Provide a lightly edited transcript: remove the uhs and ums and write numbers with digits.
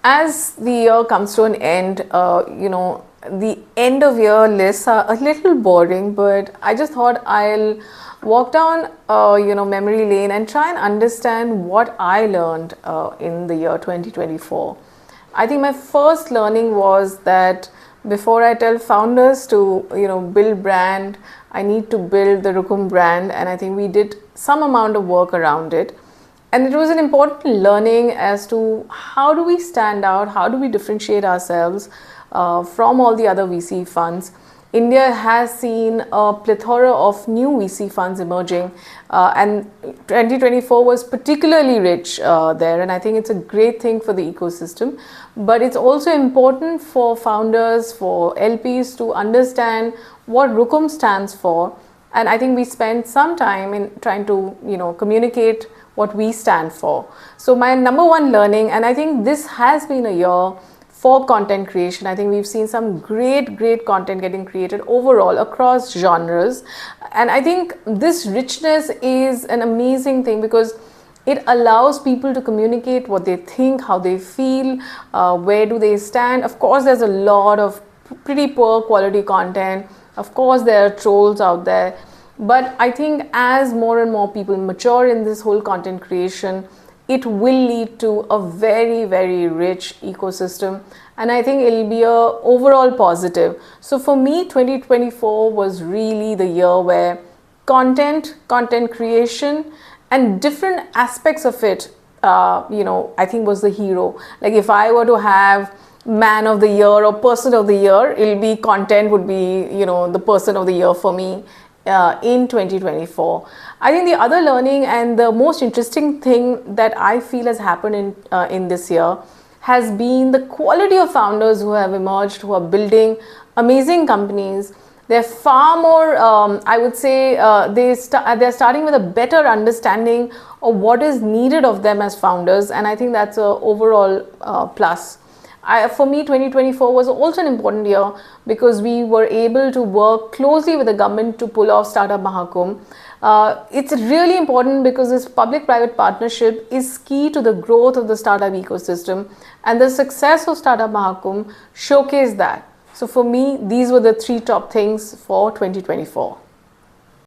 As the year comes to an end, the end of year lists are a little boring, but I just thought I'll walk down, memory lane and try and understand what I learned in the year 2024. I think my first learning was that before I tell founders to, build brand, I need to build the Rukam brand, and I think we did some amount of work around it. And it was an important learning as to how do we stand out, how do we differentiate ourselves from all the other VC funds. India has seen a plethora of new VC funds emerging, and 2024 was particularly rich there, and I think it's a great thing for the ecosystem. But it's also important for founders, for LPs to understand what Rukam stands for, and I think we spent some time in trying to communicate what we stand for. So my number one learning, and I think this has been a year for content creation. I think we've seen some great content getting created overall across genres, and I think this richness is an amazing thing because it allows people to communicate what they think, how they feel, where do they stand. Of course, there's a lot of pretty poor quality content. Of course, there are trolls out there. But I think as more and more people mature in this whole content creation, it will lead to a very rich ecosystem, and I think it'll be a overall positive. So for me, 2024 was really the year where content creation and different aspects of it, I think was the hero. Like if I were to have man of the year or person of the year, it'll be content would be, the person of the year for me. In 2024. I think the other learning and the most interesting thing that I feel has happened in this year has been the quality of founders who have emerged, who are building amazing companies. They're far more, I would say, they're starting with a better understanding of what is needed of them as founders, and I think that's an overall plus. For me, 2024 was also an important year because we were able to work closely with the government to pull off Startup Mahakumbh. It's really important because this public-private partnership is key to the growth of the startup ecosystem, and the success of Startup Mahakumbh showcased that. So for me, these were the three top things for 2024.